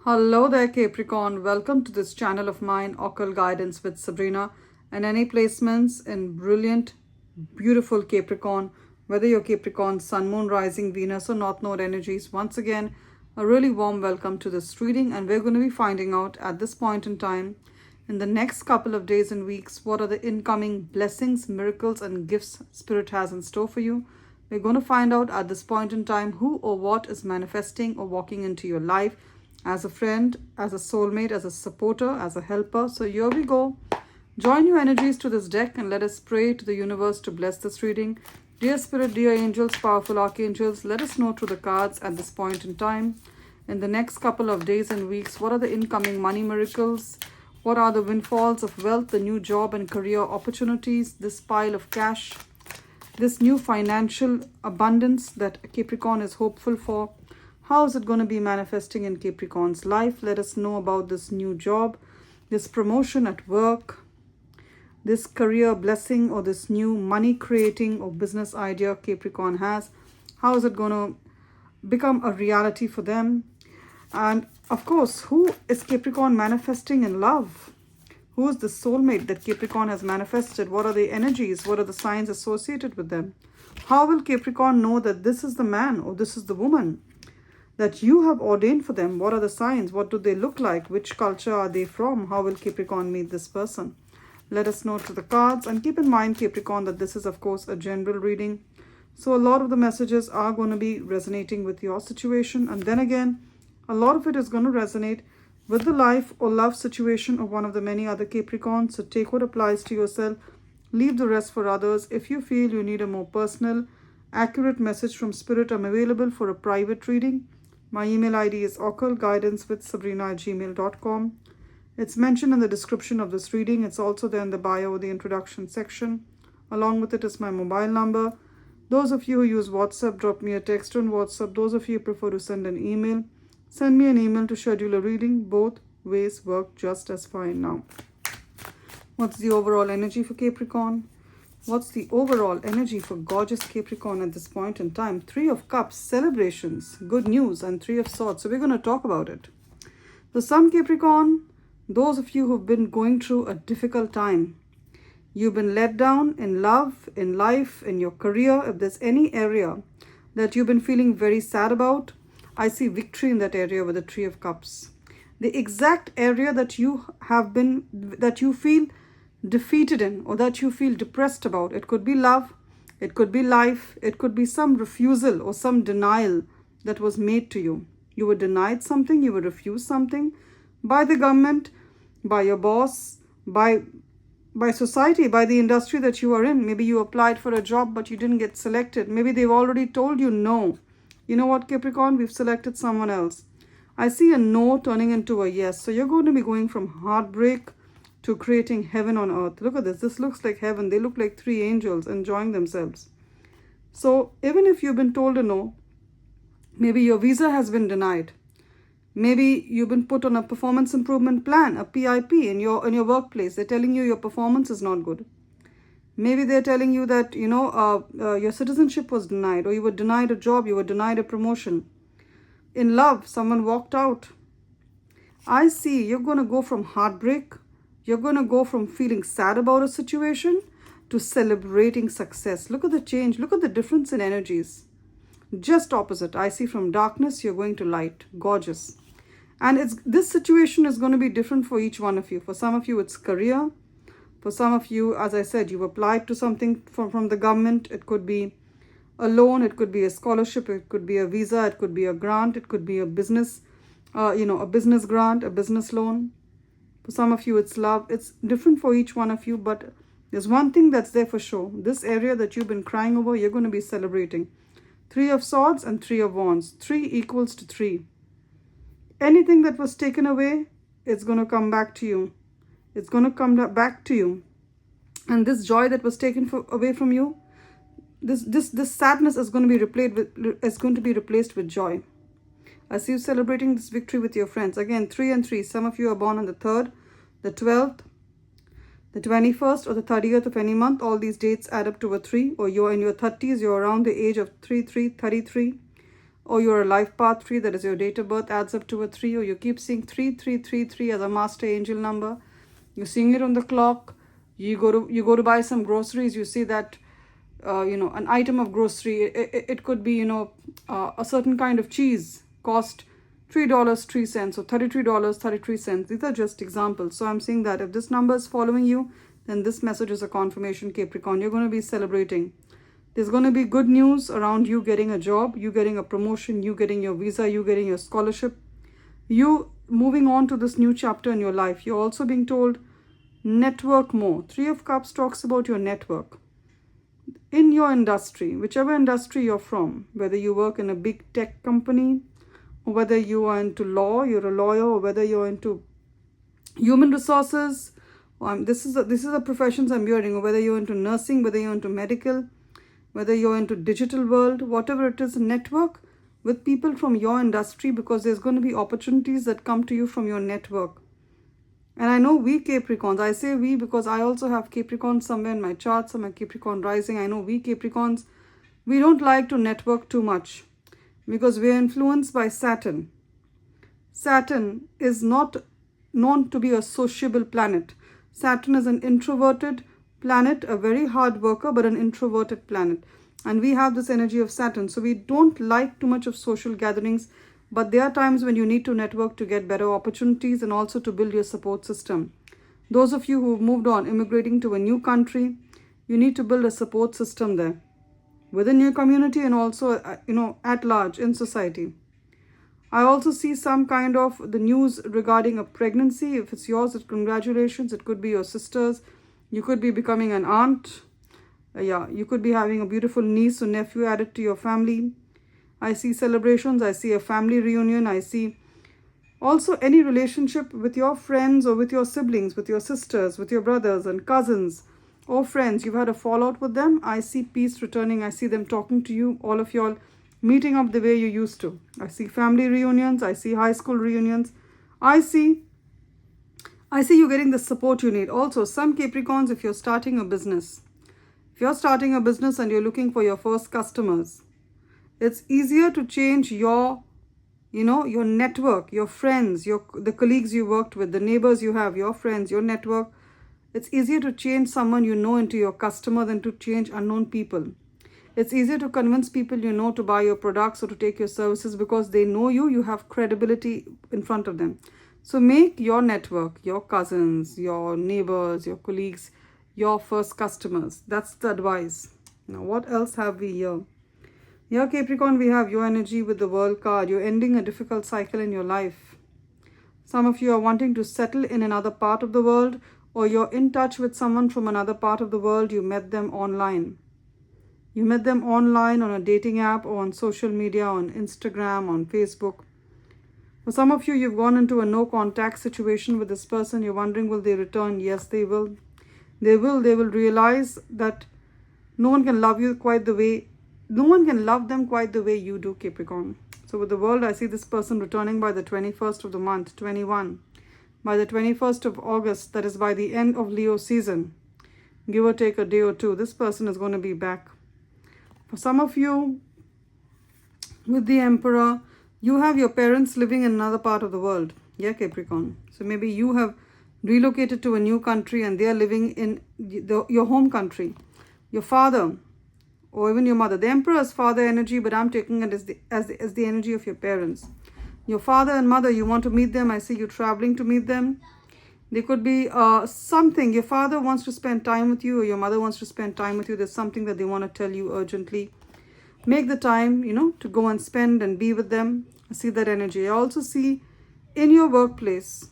Hello there, Capricorn. Welcome to this channel of mine, Occult Guidance with Sabrina. And any placements in brilliant, beautiful Capricorn, whether you're Capricorn, Sun, Moon, Rising, Venus, or North Node energies, once again, a really warm welcome to this reading. And we're going to be finding out at this point in time, in the next couple of days and weeks, what are the incoming blessings, miracles, and gifts Spirit has in store for you. We're going to find out at this point in time who or what is manifesting or walking into your life as a friend, as a soulmate, as a supporter, as a helper. So here we go. Join your energies to this deck and let us pray to the universe to bless this reading. Dear Spirit, dear angels, powerful archangels, let us know through the cards at this point in time. In the next couple of days and weeks, what are the incoming money miracles? What are the windfalls of wealth, the new job and career opportunities, this pile of cash, this new financial abundance that Capricorn is hopeful for? How is it going to be manifesting in Capricorn's life? Let us know about this new job, this promotion at work, this career blessing, or this new money creating or business idea Capricorn has. How is it going to become a reality for them? And of course, who is Capricorn manifesting in love? Who is the soulmate that Capricorn has manifested? What are the energies? What are the signs associated with them? How will Capricorn know that this is the man or this is the woman that you have ordained for them? What are the signs? What do they look like? Which culture are they from? How will Capricorn meet this person? Let us know through the cards. And keep in mind, Capricorn, that this is, of course, a general reading. So a lot of the messages are going to be resonating with your situation. And then again, a lot of it is going to resonate with the life or love situation of one of the many other Capricorns. So take what applies to yourself. Leave the rest for others. If you feel you need a more personal, accurate message from Spirit, I'm available for a private reading. My email ID is occultguidancewithsabrina@gmail.com. It's mentioned in the description of this reading. It's also there in the bio or the introduction section. Along with it is my mobile number. Those of you who use WhatsApp, drop me a text on WhatsApp. Those of you who prefer to send an email, send me an email to schedule a reading. Both ways work just as fine now. What's the overall energy for Capricorn? What's the overall energy for gorgeous Capricorn at this point in time? 3 of Cups, celebrations, good news, and 3 of Swords. So we're going to talk about it. So some Capricorn, those of you who've been going through a difficult time, you've been let down in love, in life, in your career. If there's any area that you've been feeling very sad about, I see victory in that area with the 3 of Cups. The exact area that you feel defeated in, or that you feel depressed about. It could be love, it could be life, it could be some refusal or some denial that was made to you. You were denied something, you were refused something by the government, by your boss, by society, by the industry that you are in. Maybe you applied for a job but you didn't get selected. Maybe they've already told you no. You know what, Capricorn, we've selected someone else. I see a no turning into a yes. So you're going to be going from heartbreak to creating heaven on earth. Look at this. This looks like heaven. They look like 3 angels enjoying themselves. So even if you've been told a no, maybe your visa has been denied. Maybe you've been put on a performance improvement plan, a PIP in your workplace. They're telling you your performance is not good. Maybe they're telling you that, your citizenship was denied, or you were denied a job, you were denied a promotion. In love, someone walked out. I see you're going to go from heartbreak. You're going to go from feeling sad about a situation to celebrating success. Look at the change. Look at the difference in energies. Just opposite. I see from darkness, you're going to light. Gorgeous. And this situation is going to be different for each one of you. For some of you, it's career. For some of you, as I said, you've applied to something from the government. It could be a loan. It could be a scholarship. It could be a visa. It could be a grant. It could be a business, a business grant, a business loan. For some of you, it's love. It's different for each one of you, but there's one thing that's there for sure. This area that you've been crying over, you're going to be celebrating. 3 of Swords and 3 of Wands. 3 equals to 3. Anything that was taken away, it's going to come back to you. It's going to come back to you. And this joy that was taken away from you, this sadness is going to be replaced with joy. I see you celebrating this victory with your friends. Again, 3 and 3. Some of you are born on the 3rd, the 12th, the 21st, or the 30th of any month. All these dates add up to a 3. Or you're in your 30s, you're around the age of 33, 33. or you're a life path 3, that is your date of birth adds up to a 3, or you keep seeing 3333 as a master angel number. You're seeing it on the clock. You go to buy some groceries, you see that an item of grocery, it could be a certain kind of cheese cost $3.03 or $33.33. These are just examples. So I'm saying that if this number is following you, then this message is a confirmation, Capricorn. You're going to be celebrating. There's going to be good news around you getting a job, you getting a promotion, you getting your visa, you getting your scholarship, you moving on to this new chapter in your life. You're also being told, network more. 3 of Cups talks about your network. In your industry, whichever industry you're from, whether you work in a big tech company, or whether you are into law, you're a lawyer, or whether you're into human resources, this is the professions I'm hearing, or whether you're into nursing, whether you're into medical, whether you're into digital world, whatever it is, network with people from your industry, because there's going to be opportunities that come to you from your network. And I know we Capricorns, I say we because I also have Capricorn somewhere in my charts, I'm a Capricorn rising. I know we Capricorns, we don't like to network too much because we're influenced by Saturn. Saturn is not known to be a sociable planet. Saturn is an introverted planet, a very hard worker, but an introverted planet. And we have this energy of Saturn. So we don't like too much of social gatherings, but there are times when you need to network to get better opportunities and also to build your support system. Those of you who've moved on, immigrating to a new country, you need to build a support system there within your community and also, at large in society. I also see some kind of the news regarding a pregnancy. If it's yours, congratulations. It could be your sister's. You could be becoming an aunt. You could be having a beautiful niece or nephew added to your family. I see celebrations. I see a family reunion. I see also any relationship with your friends or with your siblings, with your sisters, with your brothers and cousins or friends. You've had a fallout with them. I see peace returning. I see them talking to you, all of y'all meeting up the way you used to. I see family reunions. I see high school reunions. I see you getting the support you need. Also, some Capricorns, if you're starting a business, and you're looking for your first customers, it's easier to change your network, your friends, the colleagues you worked with, the neighbors you have, your friends, your network. It's easier to change someone you know into your customer than to change unknown people. It's easier to convince people you know to buy your products or to take your services because they know you, you have credibility in front of them. So make your network, your cousins, your neighbors, your colleagues, your first customers. That's the advice. Now, what else have we here? Here, Capricorn, we have your energy with the World card. You're ending a difficult cycle in your life. Some of you are wanting to settle in another part of the world, or you're in touch with someone from another part of the world. You met them online. You met them online on a dating app or on social media, on Instagram, on Facebook. For some of you, you've gone into a no contact situation with this person. You're wondering, will they return? Yes, they will. They will realize that no one can love them quite the way you do, Capricorn. So with the World, I see this person returning by the 21st of the month, 21. By the 21st of August, that is by the end of Leo season, give or take a day or two, this person is going to be back. For some of you, with the Emperor, you have your parents living in another part of the world. Yeah, Capricorn. So maybe you have relocated to a new country and they are living in your home country. Your father or even your mother. The Emperor is father energy, but I'm taking it as the energy of your parents. Your father and mother, you want to meet them. I see you traveling to meet them. There could be something. Your father wants to spend time with you or your mother wants to spend time with you. There's something that they want to tell you urgently. Make the time, to go and spend and be with them. I see that energy. I also see in your workplace,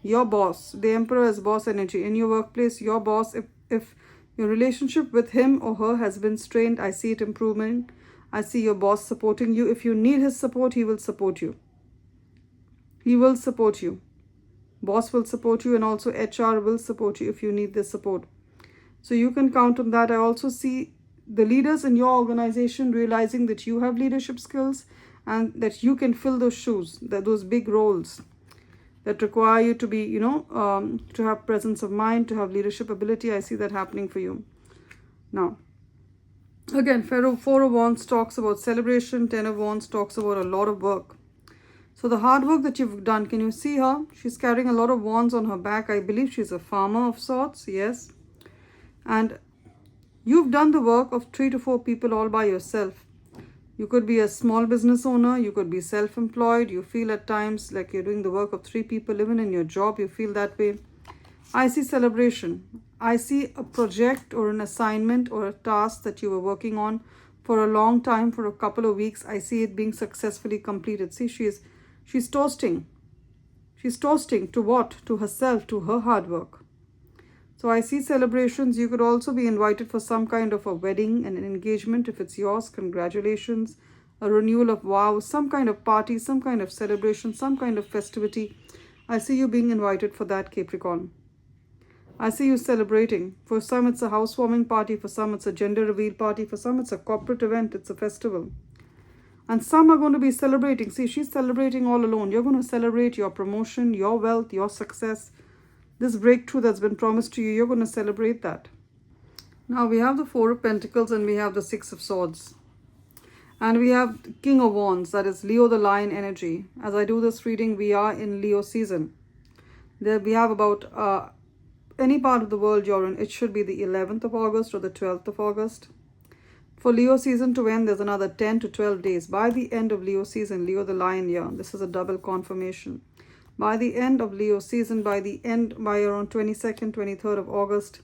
your boss, the Emperor is boss energy. In your workplace, your boss, if your relationship with him or her has been strained, I see it improving. I see your boss supporting you. If you need his support, he will support you. He will support you. Boss will support you and also HR will support you if you need this support. So you can count on that. I also see the leaders in your organization realizing that you have leadership skills and that you can fill those shoes, those big roles that require you to be, to have presence of mind, to have leadership ability. I see that happening for you. Now, Again, Four of Wands talks about celebration. Ten of Wands talks about a lot of work. So the hard work that you've done, can you see her? She's carrying a lot of wands on her back. I believe she's a farmer of sorts, yes. And you've done the work of 3 to 4 people all by yourself. You could be a small business owner. You could be self-employed. You feel at times like you're doing the work of 3 people. Even in your job, you feel that way. I see celebration. I see a project or an assignment or a task that you were working on for a long time, for a couple of weeks. I see it being successfully completed. See, she's toasting. She's toasting to what? To herself, to her hard work. So I see celebrations. You could also be invited for some kind of a wedding and an engagement. If it's yours, congratulations. A renewal of vows, some kind of party, some kind of celebration, some kind of festivity. I see you being invited for that, Capricorn. I see you celebrating. For some, it's a housewarming party. For some, it's a gender reveal party. For some, it's a corporate event. It's a festival. And some are going to be celebrating. See, she's celebrating all alone. You're going to celebrate your promotion, your wealth, your success. This breakthrough that's been promised to you, you're going to celebrate that. Now we have the Four of Pentacles and we have the Six of Swords. And we have the King of Wands, that is Leo the Lion energy. As I do this reading, we are in Leo season. There we have about any part of the world you're in, it should be the 11th of August or the 12th of August. For Leo season to end, there's another 10 to 12 days. By the end of Leo season, Leo the Lion year, this is a double confirmation. By the end of Leo season, by around 22nd, 23rd of August,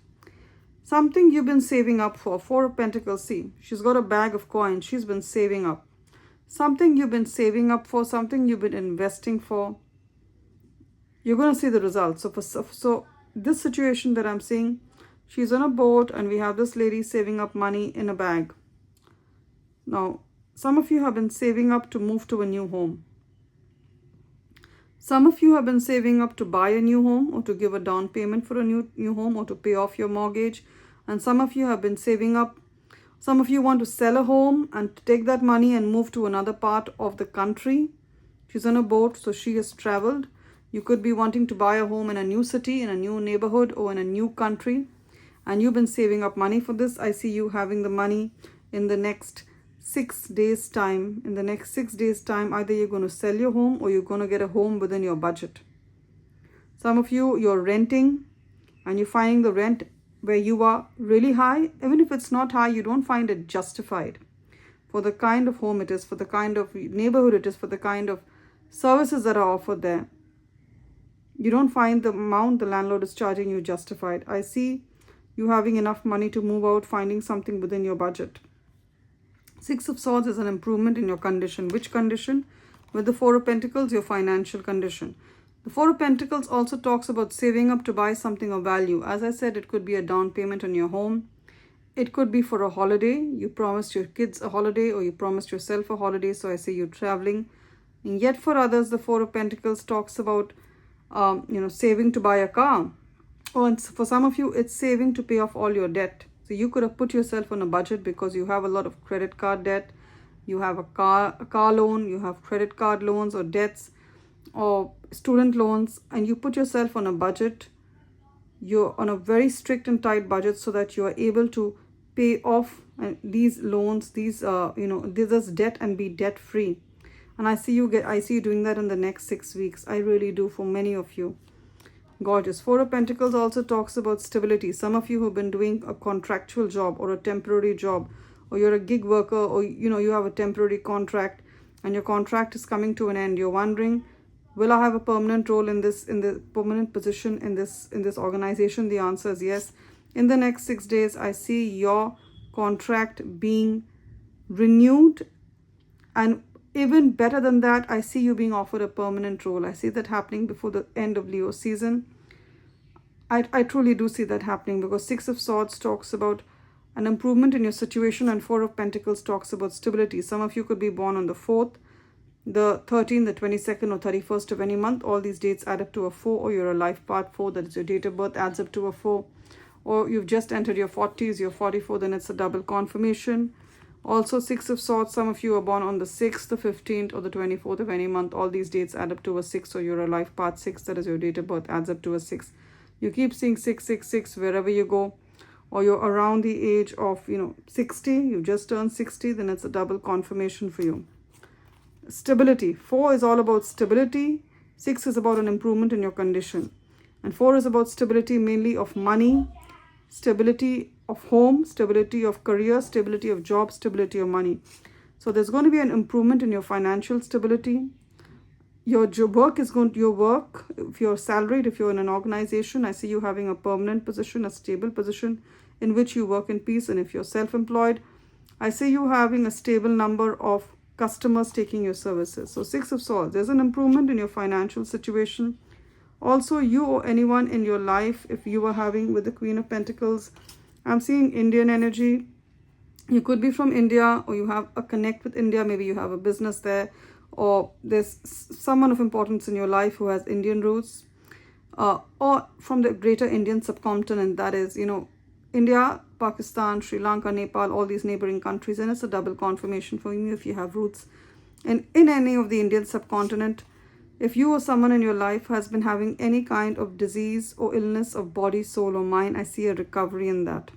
something you've been saving up for. Four of Pentacles, see, she's got a bag of coins. She's been saving up. Something you've been saving up for, something you've been investing for. You're going to see the results. So this situation that I'm seeing, she's on a boat and we have this lady saving up money in a bag. Now, some of you have been saving up to move to a new home. Some of you have been saving up to buy a new home or to give a down payment for a new home or to pay off your mortgage. And some of you have been saving up. Some of you want to sell a home and take that money and move to another part of the country. She's on a boat, so she has traveled. You could be wanting to buy a home in a new city, in a new neighborhood, or in a new country. And you've been saving up money for this. I see you having the money in the next 6 days time. In the next 6 days time, either you're going to sell your home or you're going to get a home within your budget. Some of you, you're renting and you're finding the rent where you are really high. Even if it's not high, you don't find it justified for the kind of home it is, for the kind of neighborhood it is, for the kind of services that are offered there. You don't find the amount the landlord is charging you justified. I see you having enough money to move out, finding something within your budget. Six of Swords is an improvement in your condition. Which condition? With the Four of Pentacles, your financial condition. The Four of Pentacles also talks about saving up to buy something of value. As I said, it could be a down payment on your home. It could be for a holiday. You promised your kids a holiday or you promised yourself a holiday. So I say you're traveling. And yet for others, the Four of Pentacles talks about saving to buy a car. And for some of you, it's saving to pay off all your debt. So you could have put yourself on a budget because you have a lot of credit card debt. You have a car loan. You have credit card loans or debts or student loans. And you put yourself on a budget. You're on a very strict and tight budget so that you are able to pay off these loans, this debt and be debt free. And I see you doing that in the next 6 weeks. I really do, for many of you. Gorgeous. Four of Pentacles also talks about stability. Some of you who have been doing a contractual job or a temporary job, or you're a gig worker, or you have a temporary contract and your contract is coming to an end. You're wondering, will I have a permanent role in the permanent position in this organization? The answer is yes. In the next 6 days, I see your contract being renewed, and even better than that, I see you being offered a permanent role. I see that happening before the end of Leo season. I truly do see that happening because Six of Swords talks about an improvement in your situation and Four of Pentacles talks about stability. Some of you could be born on the 4th, the 13th, the 22nd or 31st of any month. All these dates add up to a 4, or you're a life part 4, that is your date of birth, adds up to a 4. Or you've just entered your 40s, you're 44, then it's a double confirmation. Also, Six of Swords, some of you are born on the 6th, the 15th, or the 24th of any month. All these dates add up to a 6, so you're a life path 6, that is your date of birth, adds up to a 6. You keep seeing 666 wherever you go. or you're around the age of 60, you just turned 60, then it's a double confirmation for you. Stability. 4 is all about stability. 6 is about an improvement in your condition. And 4 is about stability mainly of money, stability of home, stability of career, stability of job, stability of money. So there's going to be an improvement in your financial stability. Your work is going to, your work, if you're salaried, if you're in an organization, I see you having a permanent position, a stable position in which you work in peace. And if you're self-employed, I see you having a stable number of customers taking your services. So 6 of Swords, there's an improvement in your financial situation. Also, you or anyone in your life, if you are having with the Queen of Pentacles, I'm seeing Indian energy. You could be from India, or you have a connect with India. Maybe you have a business there, or there's someone of importance in your life who has Indian roots, or from the greater Indian subcontinent, that is, India, Pakistan, Sri Lanka, Nepal, all these neighboring countries. And it's a double confirmation for you if you have roots in any of the Indian subcontinent. If you or someone in your life has been having any kind of disease or illness of body, soul, or mind, I see a recovery in that.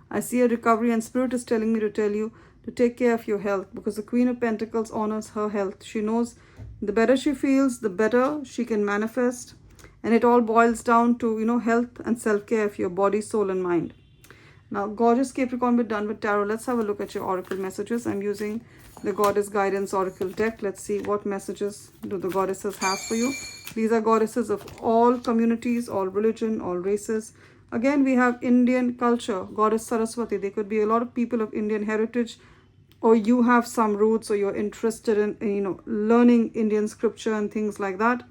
I see a recovery, and Spirit is telling me to tell you to take care of your health, because the Queen of Pentacles honors her health. She knows the better she feels, the better she can manifest. And it all boils down to, health and self-care of your body, soul, and mind. Now, gorgeous Capricorn, we're done with tarot. Let's have a look at your oracle messages. I'm using the Goddess Guidance Oracle deck. Let's see what messages do the goddesses have for you. These are goddesses of all communities, all religion, all races. Again, we have Indian culture, Goddess Saraswati. There could be a lot of people of Indian heritage, or you have some roots, or you're interested in, learning Indian scripture and things like that,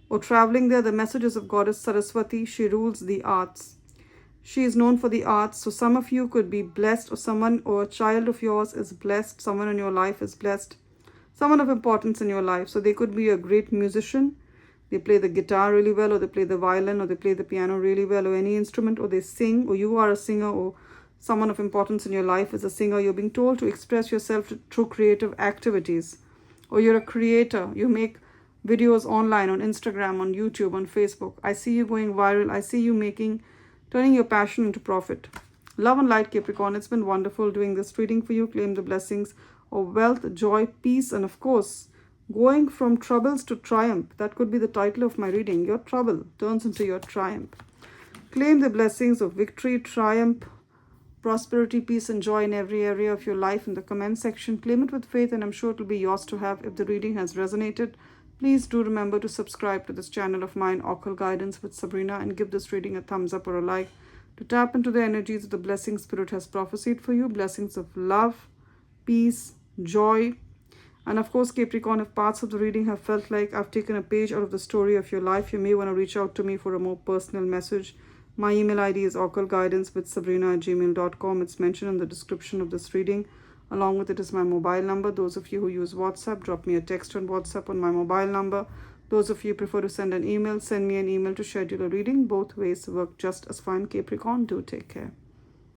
or traveling there. The messages of Goddess Saraswati, she rules the arts. She is known for the arts. So some of you could be blessed, or someone or a child of yours is blessed. Someone in your life is blessed. Someone of importance in your life. So they could be a great musician. They play the guitar really well, or they play the violin, or they play the piano really well, or any instrument, or they sing, or you are a singer, or someone of importance in your life is a singer. You're being told to express yourself through creative activities. Or you're a creator. You make videos online, on Instagram, on YouTube, on Facebook. I see you going viral. I see you turning your passion into profit. Love and light, Capricorn. It's been wonderful doing this reading for you. Claim the blessings of wealth, joy, peace, and of course, going from troubles to triumph. That could be the title of my reading. Your trouble turns into your triumph. Claim the blessings of victory, triumph, prosperity, peace, and joy in every area of your life in the comment section. Claim it with faith, and I'm sure it will be yours to have. If the reading has resonated, please do remember to subscribe to this channel of mine, Occult Guidance with Sabrina, and give this reading a thumbs up or a like to tap into the energies of the blessings Spirit has prophesied for you. Blessings of love, peace, joy. And of course, Capricorn, if parts of the reading have felt like I've taken a page out of the story of your life, you may want to reach out to me for a more personal message. My email ID is occultguidancewithsabrina@gmail.com. It's mentioned in the description of this reading. Along with it is my mobile number. Those of you who use WhatsApp, drop me a text on WhatsApp on my mobile number. Those of you prefer to send an email, send me an email to schedule a reading. Both ways work just as fine, Capricorn. Do take care.